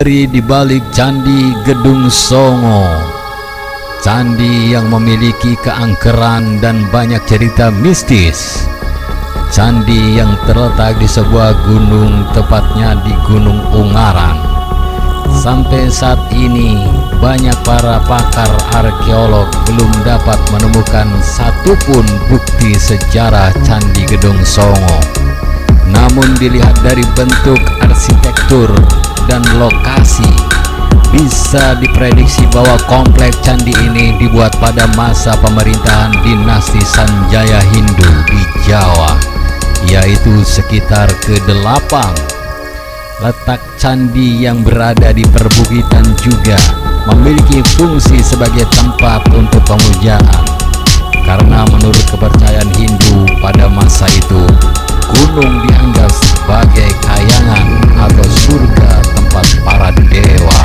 Di balik Candi Gedung Songo, candi yang memiliki keangkeran dan banyak cerita mistis. Candi yang terletak di sebuah gunung, tepatnya di Gunung Ungaran. Sampai saat ini banyak para pakar arkeolog belum dapat menemukan satupun bukti sejarah Candi Gedung Songo. Namun dilihat dari bentuk arsitektur dan lokasi, bisa diprediksi bahwa kompleks candi ini dibuat pada masa pemerintahan dinasti Sanjaya Hindu di Jawa, yaitu sekitar ke-8. Letak candi yang berada di perbukitan juga memiliki fungsi sebagai tempat untuk pemujaan, karena menurut kepercayaan Hindu pada masa itu, gunung dianggap sebagai kayangan atau surga tempat para dewa.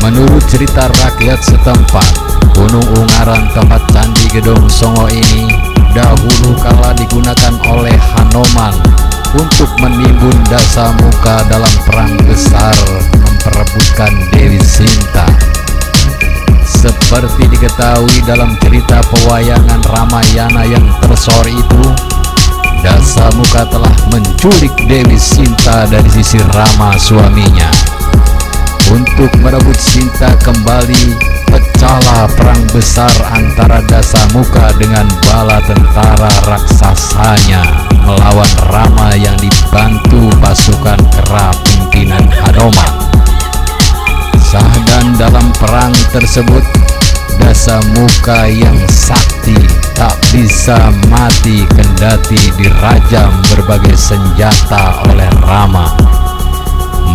Menurut cerita rakyat setempat, Gunung Ungaran tempat Candi Gedung Songo ini dahulu kala digunakan oleh Hanoman untuk menimbun Dasamuka dalam perang besar memperebutkan Dewi Sinta. Seperti diketahui dalam cerita pewayangan Ramayana yang tersohor itu, Dasamuka telah menculik Dewi Sinta dari sisi Rama suaminya. Untuk merebut Sinta kembali, pecahlah perang besar antara Dasamuka dengan bala tentara raksasanya melawan Rama yang dibantu pasukan kera pimpinan Hanoman. Dan dalam perang tersebut, Dasamuka yang sakti tak bisa mati kendati dirajam berbagai senjata oleh Rama.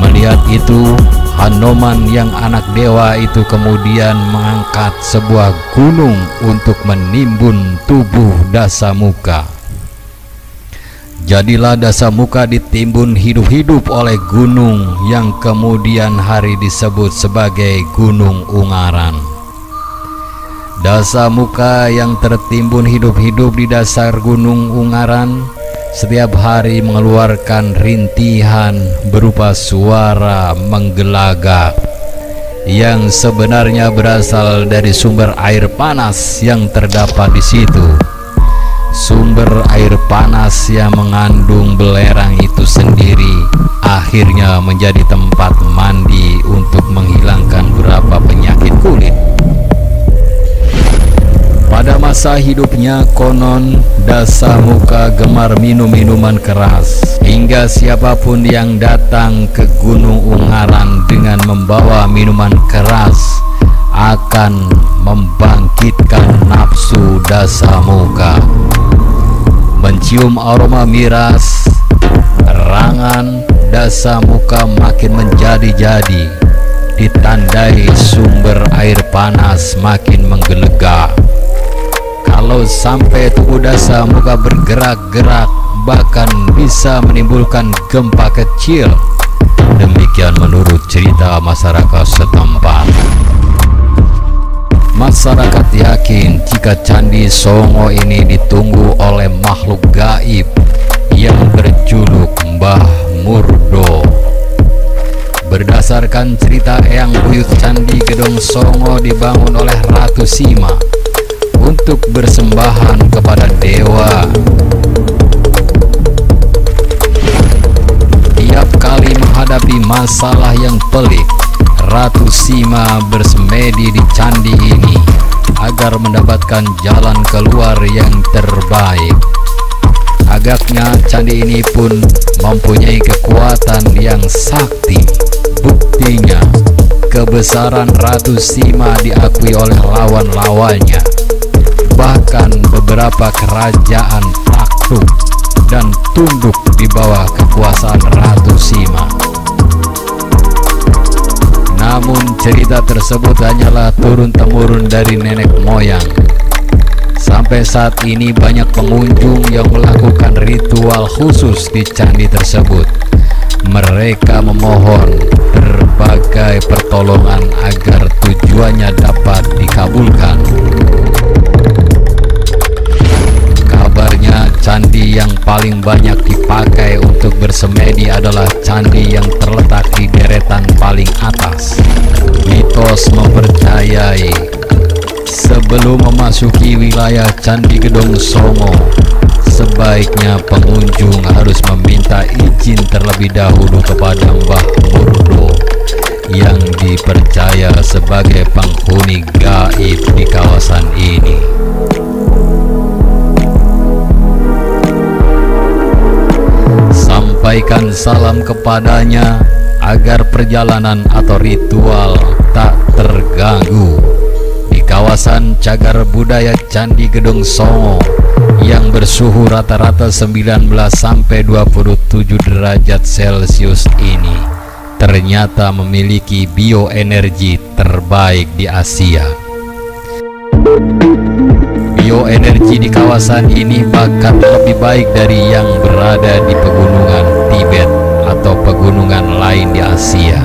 Melihat itu, Hanoman yang anak dewa itu kemudian mengangkat sebuah gunung untuk menimbun tubuh Dasamuka. Jadilah Dasamuka ditimbun hidup-hidup oleh gunung yang kemudian hari disebut sebagai Gunung Ungaran. Dasamuka yang tertimbun hidup-hidup di dasar Gunung Ungaran setiap hari mengeluarkan rintihan berupa suara menggelagak yang sebenarnya berasal dari sumber air panas yang terdapat di situ. Sumber air panas yang mengandung belerang itu sendiri akhirnya menjadi tempat mandi untuk menghilangkan beberapa penyakit kulit. Pada masa hidupnya konon Dasamuka gemar minum minuman keras, hingga siapapun yang datang ke Gunung Ungaran dengan membawa minuman keras akan membangkitkan nafsu Dasamuka. Mencium aroma miras, rangan Dasamuka makin menjadi-jadi, ditandai sumber air panas makin menggelegak. Kalau sampai tubuh Dasamuka bergerak-gerak, bahkan bisa menimbulkan gempa kecil. Demikian menurut cerita masyarakat setempat. Masyarakat yakin jika Candi Songo ini ditunggu oleh makhluk gaib yang berjuluk Mbah Murdo. Berdasarkan cerita Eyang Buyut, Candi Gedung Songo dibangun oleh Ratu Sima untuk bersembahan kepada dewa. Tiap kali menghadapi masalah yang pelik, Ratu Sima bersemedi di candi ini agar mendapatkan jalan keluar yang terbaik. Agaknya candi ini pun mempunyai kekuatan yang sakti. Buktinya, kebesaran Ratu Sima diakui oleh lawan-lawannya. Bahkan beberapa kerajaan takluk dan tunduk di bawah kekuasaan Ratu Sima. Namun cerita tersebut hanyalah turun-temurun dari nenek moyang. Sampai saat ini banyak pengunjung yang melakukan ritual khusus di candi tersebut. Mereka memohon berbagai pertolongan agar tujuannya dapat dikabulkan. Kabarnya candi yang paling banyak dipakai untuk bersemedi adalah candi yang terletak di Sebelum memasuki wilayah Candi Gedong Songo, sebaiknya pengunjung harus meminta izin terlebih dahulu kepada Mbah Murdo yang dipercaya sebagai penghuni gaib di kawasan ini. Sampaikan salam kepadanya agar perjalanan atau ritual tak terganggu. Di kawasan cagar budaya Candi Gedong Songo yang bersuhu rata-rata 19 sampai 27 derajat Celcius ini ternyata memiliki bioenergi terbaik di Asia. Bioenergi di kawasan ini bahkan lebih baik dari yang berada di pegunungan Tibet atau pegunungan lain di Asia.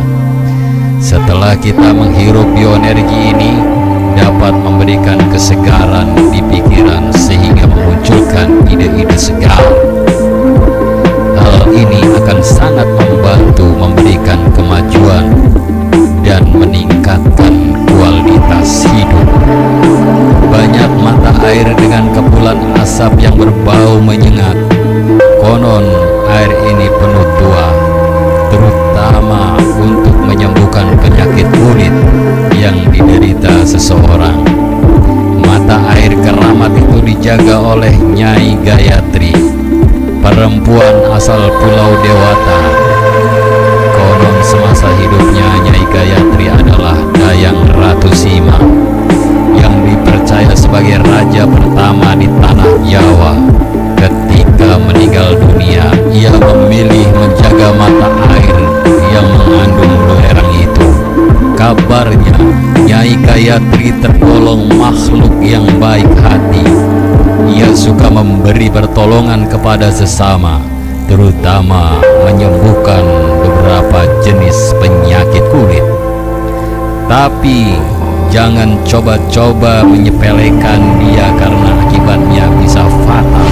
Setelah kita menghirup bioenergi ini, dapat memberikan kesegaran di pikiran sehingga memunculkan ide-ide segar. Hal ini akan sangat membantu memberikan kemajuan dan meningkatkan kualitas hidup. Banyak mata air dengan kepulan asap yang berbau menyengat. Konon air ini penuh tua, terutama untuk menyembuhkan penyakit kulit yang diderita seseorang. Mata air keramat itu dijaga oleh Nyai Gayatri, perempuan asal Pulau Dewata. Konon semasa hidupnya Nyai Gayatri adalah Dayang Ratu Sima yang dipercaya sebagai raja pertama di tanah Jawa. Ketika meninggal dunia, ia memilih menjaga mata air yang mengandung belerang itu. Kabarnya Nyai Gayatri tergolong makhluk yang baik hati. Ia suka memberi pertolongan kepada sesama, terutama menyembuhkan beberapa jenis penyakit kulit. Tapi jangan coba-coba menyepelekan dia karena akibatnya bisa fatal.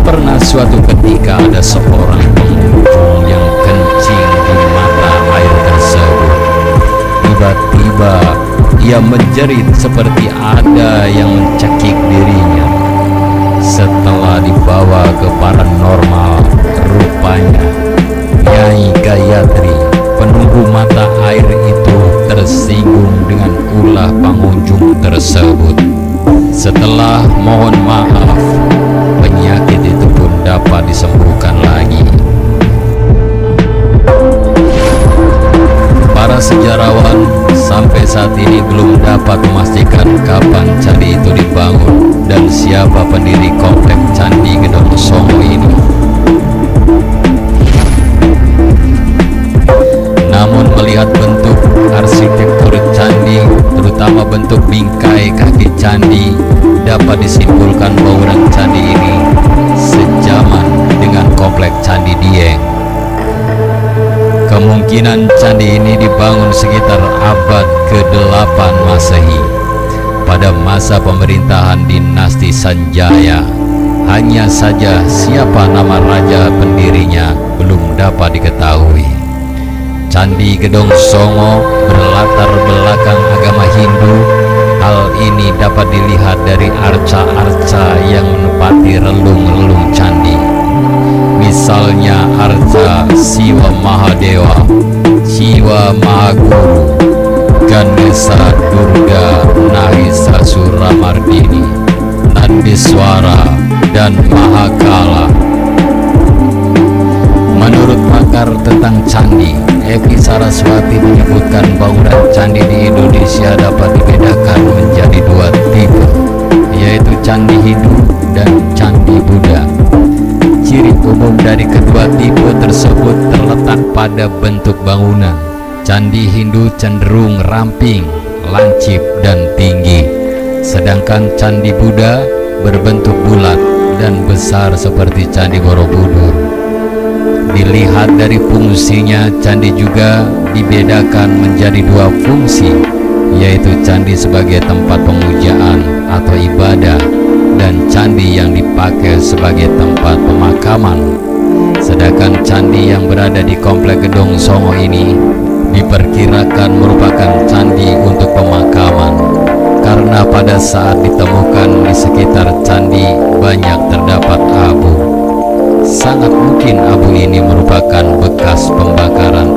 Pernah suatu ketika ada seorang pengunjung yang kencing di mata air tersebut. Tiba-tiba ia menjerit seperti ada yang mencekik dirinya. Setelah dibawa ke paranormal, rupanya Nyai Gayatri, penunggu mata air itu, tersinggung dengan ulah pengunjung tersebut. Setelah mohon maaf, penyakit itu pun dapat disembuhkan lagi. Para sejarawan sampai saat ini belum dapat memastikan kapan candi itu dibangun dan siapa pendiri komplek Candi Gedong Songo ini. Namun melihat bentuk arsitektur candi, terutama bentuk bingkai kaki candi, dapat disimpulkan bangunan candi ini sejaman dengan komplek Candi Dieng. Kemungkinan candi ini dibangun sekitar abad ke-8 Masehi pada masa pemerintahan dinasti Sanjaya. Hanya saja siapa nama raja pendirinya belum dapat diketahui. Candi Gedong Songo berlatar belakang agama Hindu. Hal ini dapat dilihat dari arca-arca yang menempati relung-relung candi. Misalnya arca Siwa Mahadewa, Siwa Mahaguru, Ganesha, Durga, Nahisasuramardini, Nandiswara, dan Mahakala. Menurut pakar tentang candi, Evi Saraswati menyebutkan bangunan candi di Indonesia dapat dibedakan menjadi dua tipe, yaitu candi Hindu dan candi Buddha. Ciri umum dari kedua tipe tersebut terletak pada bentuk bangunan. Candi Hindu cenderung ramping, lancip, dan tinggi, sedangkan candi Buddha berbentuk bulat dan besar seperti Candi Borobudur. Dilihat dari fungsinya, candi juga dibedakan menjadi dua fungsi, yaitu candi sebagai tempat pemujaan atau ibadah dan candi yang dipakai sebagai tempat pemakaman. Sedangkan candi yang berada di komplek Gedong Songo ini diperkirakan merupakan candi untuk pemakaman karena pada saat ditemukan di sekitar candi banyak terdapat abu. Sangat mungkin abu ini merupakan bekas pembakaran